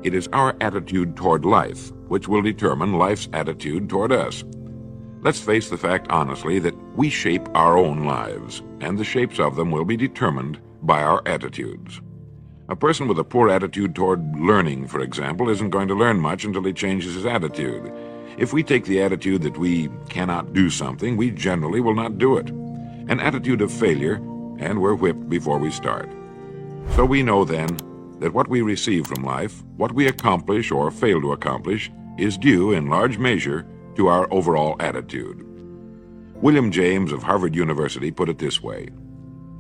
It is our attitude toward life which will determine life's attitude toward us. Let's face the fact honestly that we shape our own lives, and the shapes of them will be determined by our attitudes. A person with a poor attitude toward learning, for example, isn't going to learn much until he changes his attitude. If we take the attitude that we cannot do something, we generally will not do it. An attitude of failure, and we're whipped before we start. So we know then that what we receive from life, what we accomplish or fail to accomplish, is due in large measure to our overall attitude. William James of Harvard University put it this way: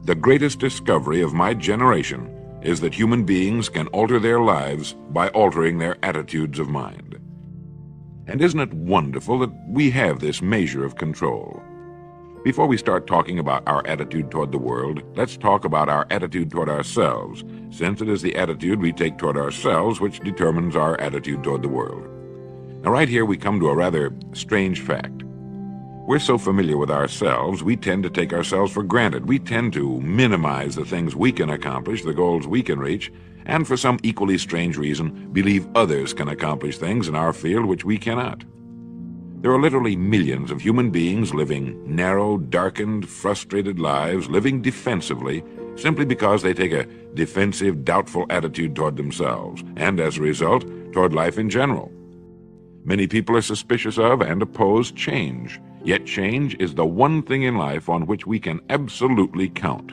"The greatest discovery of my generation is that human beings can alter their lives by altering their attitudes of mind." And isn't it wonderful that we have this measure of control? Before we start talking about our attitude toward the world, let's talk about our attitude toward ourselves, since it is the attitude we take toward ourselves which determines our attitude toward the world. Now, right here we come to a rather strange fact. We're so familiar with ourselves, we tend to take ourselves for granted. We tend to minimize the things we can accomplish, the goals we can reach, and for some equally strange reason, believe others can accomplish things in our field which we cannot. There are literally millions of human beings living narrow, darkened, frustrated lives, living defensively, simply because they take a defensive, doubtful attitude toward themselves, and as a result, toward life in general. Many people are suspicious of and oppose change, yet change is the one thing in life on which we can absolutely count.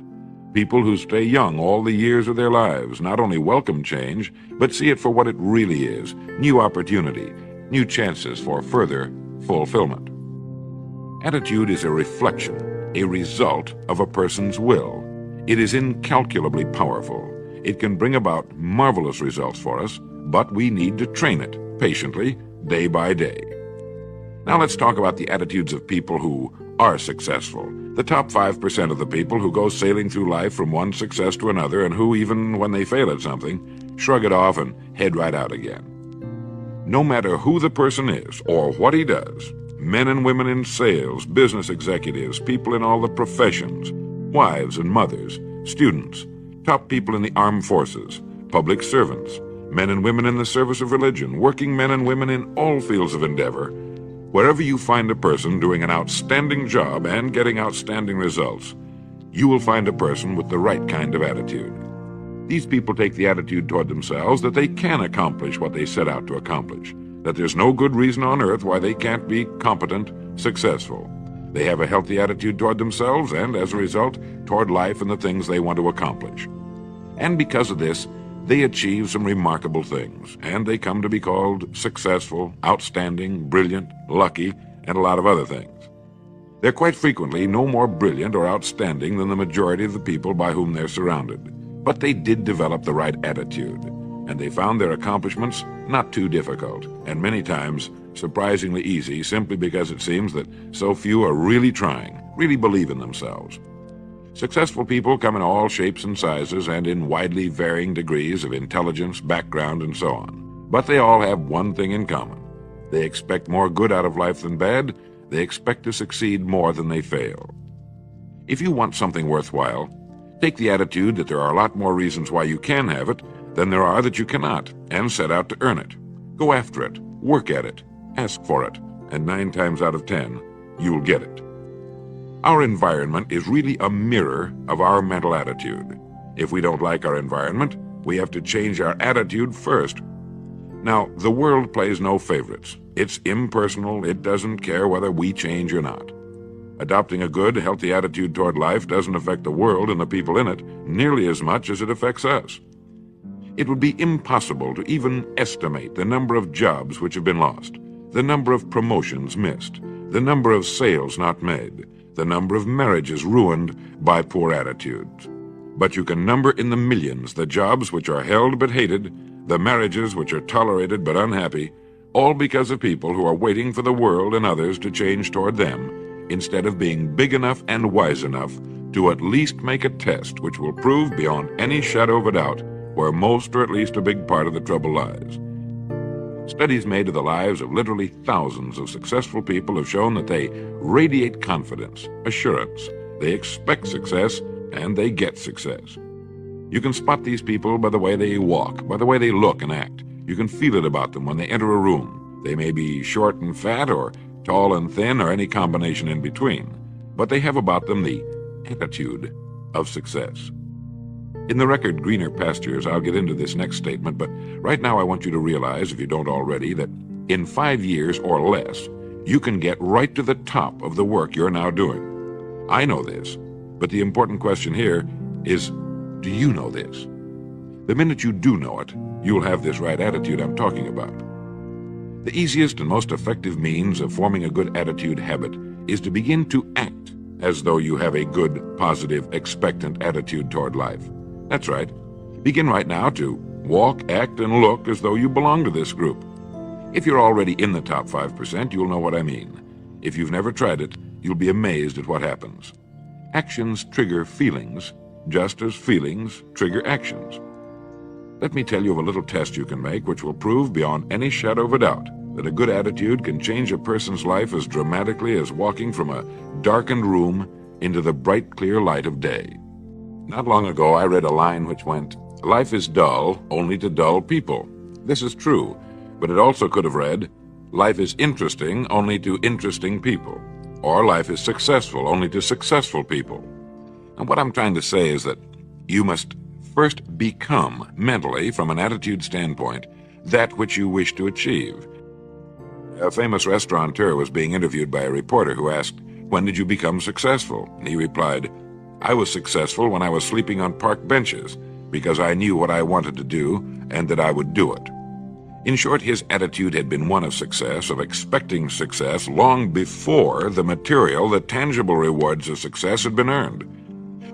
People who stay young all the years of their lives not only welcome change, but see it for what it really is: new opportunity, new chances for further fulfillment. Attitude is a reflection, a result of a person's will. It is incalculably powerful. It can bring about marvelous results for us, but we need to train it patiently, day by day. Now let's talk about the attitudes of people who are successful. The top 5% of the people who go sailing through life from one success to another, and who, even when they fail at something, shrug it off and head right out again. No matter who the person is or what he does, men and women in sales, business executives, people in all the professions, wives and mothers, students, top people in the armed forces, public servants, men and women in the service of religion, working men and women in all fields of endeavor, wherever you find a person doing an outstanding job and getting outstanding results, you will find a person with the right kind of attitude. These people take the attitude toward themselves that they can accomplish what they set out to accomplish, that there's no good reason on earth why they can't be competent, successful. They have a healthy attitude toward themselves and, as a result, toward life and the things they want to accomplish. And because of this, they achieve some remarkable things, and they come to be called successful, outstanding, brilliant, lucky, and a lot of other things. They're quite frequently no more brilliant or outstanding than the majority of the people by whom they're surrounded. But they did develop the right attitude, and they found their accomplishments not too difficult, and many times surprisingly easy, simply because it seems that so few are really trying, really believe in themselves. Successful people come in all shapes and sizes and in widely varying degrees of intelligence, background, and so on. But they all have one thing in common. They expect more good out of life than bad. They expect to succeed more than they fail. If you want something worthwhile, take the attitude that there are a lot more reasons why you can have it than there are that you cannot, and set out to earn it. Go after it, work at it, ask for it, and 9 times out of 10, you'll get it. Our environment is really a mirror of our mental attitude. If we don't like our environment, we have to change our attitude first. Now, the world plays no favorites. It's impersonal. It doesn't care whether we change or not. Adopting a good, healthy attitude toward life doesn't affect the world and the people in it nearly as much as it affects us. It would be impossible to even estimate the number of jobs which have been lost, the number of promotions missed, the number of sales not made, the number of marriages ruined by poor attitudes. But you can number in the millions the jobs which are held but hated, the marriages which are tolerated but unhappy, all because of people who are waiting for the world and others to change toward them, instead of being big enough and wise enough to at least make a test which will prove beyond any shadow of a doubt where most or at least a big part of the trouble lies. Studies made of the lives of literally thousands of successful people have shown that they radiate confidence, assurance, they expect success, and they get success. You can spot these people by the way they walk, by the way they look and act. You can feel it about them when they enter a room. They may be short and fat, or tall and thin, or any combination in between, but they have about them the attitude of success. In the record Greener Pastures, I'll get into this next statement, but right now I want you to realize, if you don't already, that in 5 years or less, you can get right to the top of the work you're now doing. I know this, but the important question here is, do you know this? The minute you do know it, you'll have this right attitude I'm talking about. The easiest and most effective means of forming a good attitude habit is to begin to act as though you have a good, positive, expectant attitude toward life. That's right. Begin right now to walk, act, and look as though you belong to this group. If you're already in the top 5%, you'll know what I mean. If you've never tried it, you'll be amazed at what happens. Actions trigger feelings, just as feelings trigger actions. Let me tell you of a little test you can make which will prove beyond any shadow of a doubt that a good attitude can change a person's life as dramatically as walking from a darkened room into the bright, clear light of day. Not long ago, I read a line which went, "Life is dull only to dull people." This is true, but it also could have read, "Life is interesting only to interesting people," or "Life is successful only to successful people." And what I'm trying to say is that you must first become, mentally, from an attitude standpoint, that which you wish to achieve. A famous restaurateur was being interviewed by a reporter who asked, "When did you become successful?" And he replied, "I was successful when I was sleeping on park benches, because I knew what I wanted to do and that I would do it." In short, his attitude had been one of success, of expecting success, long before the material, the tangible rewards of success had been earned.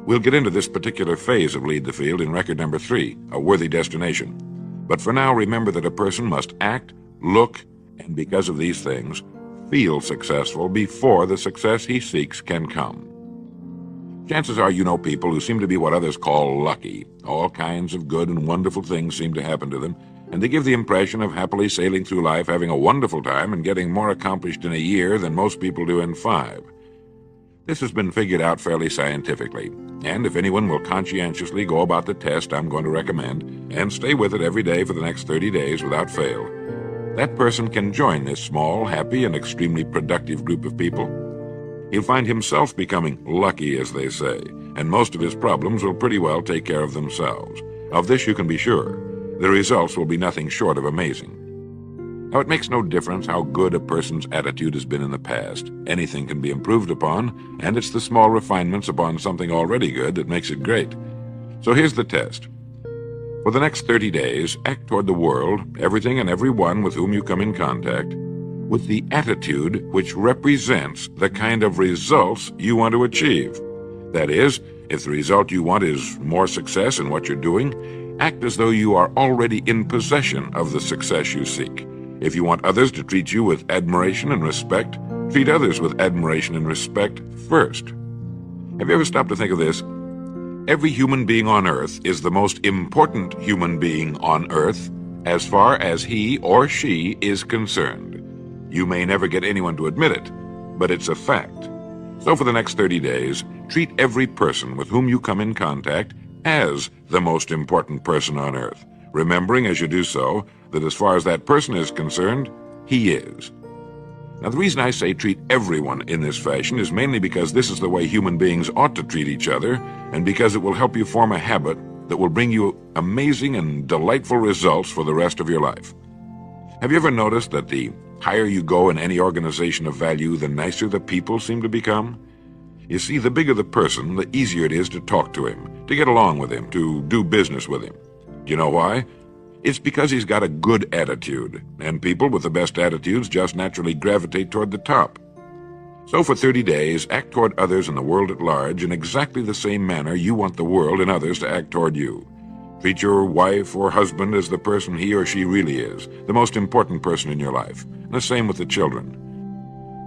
We'll get into this particular phase of Lead the Field in record number 3, A Worthy Destination. But for now, remember that a person must act, look, and because of these things, feel successful before the success he seeks can come. Chances are you know people who seem to be what others call lucky. All kinds of good and wonderful things seem to happen to them, and they give the impression of happily sailing through life, having a wonderful time, and getting more accomplished in a year than most people do in 5. This has been figured out fairly scientifically, and if anyone will conscientiously go about the test I'm going to recommend, and stay with it every day for the next 30 days without fail, that person can join this small, happy, and extremely productive group of people. He'll find himself becoming lucky, as they say, and most of his problems will pretty well take care of themselves. Of this you can be sure. The results will be nothing short of amazing. Now, it makes no difference how good a person's attitude has been in the past. Anything can be improved upon, and it's the small refinements upon something already good that makes it great. So here's the test. For the next 30 days, act toward the world, everything and everyone with whom you come in contact, with the attitude which represents the kind of results you want to achieve. That is, if the result you want is more success in what you're doing, act as though you are already in possession of the success you seek. If you want others to treat you with admiration and respect, treat others with admiration and respect first. Have you ever stopped to think of this? Every human being on earth is the most important human being on earth as far as he or she is concerned. You may never get anyone to admit it, but it's a fact. So for the next 30 days, treat every person with whom you come in contact as the most important person on earth, remembering as you do so that as far as that person is concerned, he is. Now, the reason I say treat everyone in this fashion is mainly because this is the way human beings ought to treat each other, and because it will help you form a habit that will bring you amazing and delightful results for the rest of your life. Have you ever noticed that the higher you go in any organization of value, the nicer the people seem to become? You see, the bigger the person, the easier it is to talk to him, to get along with him, to do business with him. Do you know why? It's because he's got a good attitude, and people with the best attitudes just naturally gravitate toward the top. So for 30 days, act toward others and the world at large in exactly the same manner you want the world and others to act toward you. Treat your wife or husband as the person he or she really is, the most important person in your life, and the same with the children.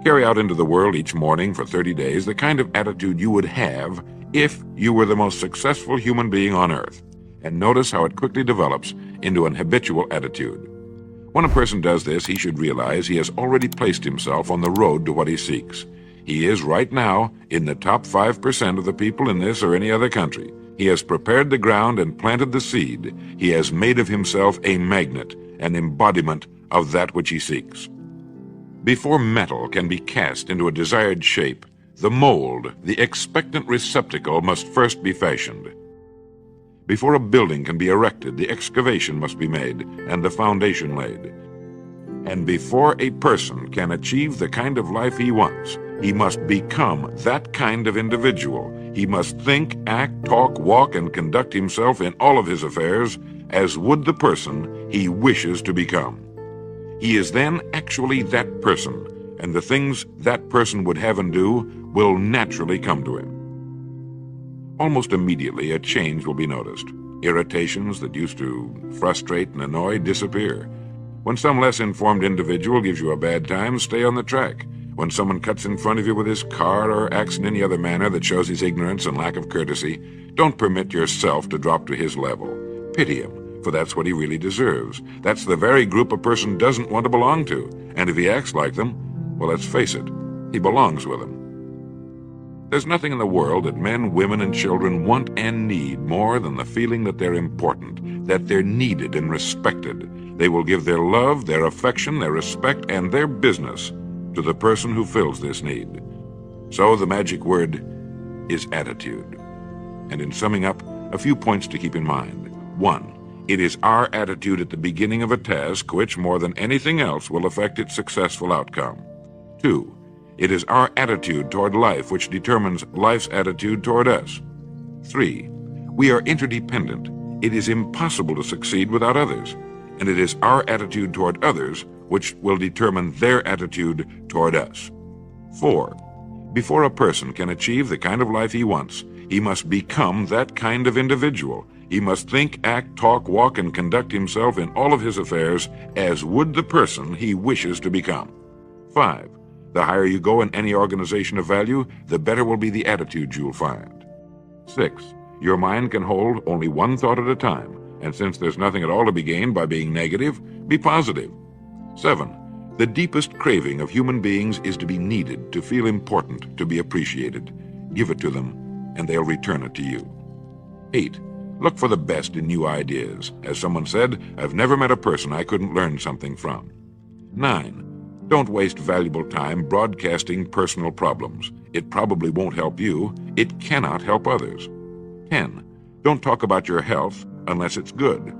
Carry out into the world each morning for 30 days the kind of attitude you would have if you were the most successful human being on earth, and notice how it quickly develops into an habitual attitude. When a person does this, he should realize he has already placed himself on the road to what he seeks. He is right now in the top 5% of the people in this or any other country. He has prepared the ground and planted the seed. He has made of himself a magnet, an embodiment of that which he seeks. Before metal can be cast into a desired shape, the mold, the expectant receptacle, must first be fashioned. Before a building can be erected, the excavation must be made and the foundation laid. And before a person can achieve the kind of life he wants, he must become that kind of individual. He must think, act, talk, walk, and conduct himself in all of his affairs as would the person he wishes to become. He is then actually that person, and the things that person would have and do will naturally come to him. Almost immediately, a change will be noticed. Irritations that used to frustrate and annoy disappear. When some less informed individual gives you a bad time, stay on the track. When someone cuts in front of you with his car or acts in any other manner that shows his ignorance and lack of courtesy, don't permit yourself to drop to his level. Pity him, for that's what he really deserves. That's the very group a person doesn't want to belong to. And if he acts like them, well, let's face it, he belongs with them. There's nothing in the world that men, women, and children want and need more than the feeling that they're important, that they're needed and respected. They will give their love, their affection, their respect, and their business to the person who fills this need. So the magic word is attitude. And in summing up, a few points to keep in mind. 1. It is our attitude at the beginning of a task which, more than anything else, will affect its successful outcome. 2. It is our attitude toward life which determines life's attitude toward us. 3. We are interdependent. It is impossible to succeed without others. And it is our attitude toward others which will determine their attitude toward us. 4. Before a person can achieve the kind of life he wants, he must become that kind of individual. He must think, act, talk, walk, and conduct himself in all of his affairs as would the person he wishes to become. 5. The higher you go in any organization of value, the better will be the attitude you'll find. 6. Your mind can hold only one thought at a time, and since there's nothing at all to be gained by being negative, be positive. 7. The deepest craving of human beings is to be needed, to feel important, to be appreciated. Give it to them, and they'll return it to you. 8. Look for the best in new ideas. As someone said, I've never met a person I couldn't learn something from. 9. Don't waste valuable time broadcasting personal problems. It probably won't help you. It cannot help others. 10. Don't talk about your health unless it's good.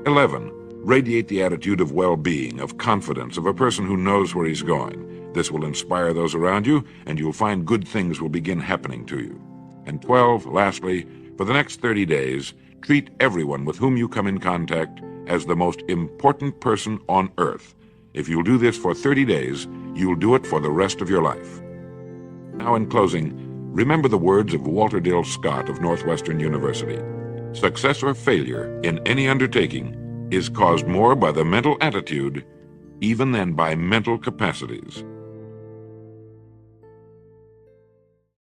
11. Radiate the attitude of well-being, of confidence, of a person who knows where he's going. This will inspire those around you, and you'll find good things will begin happening to you. And 12, lastly, for the next 30 days, treat everyone with whom you come in contact as the most important person on earth. If you'll do this for 30 days, you'll do it for the rest of your life. Now, in closing, remember the words of Walter Dill Scott of Northwestern University. Success or failure in any undertaking is caused more by the mental attitude even than by mental capacities.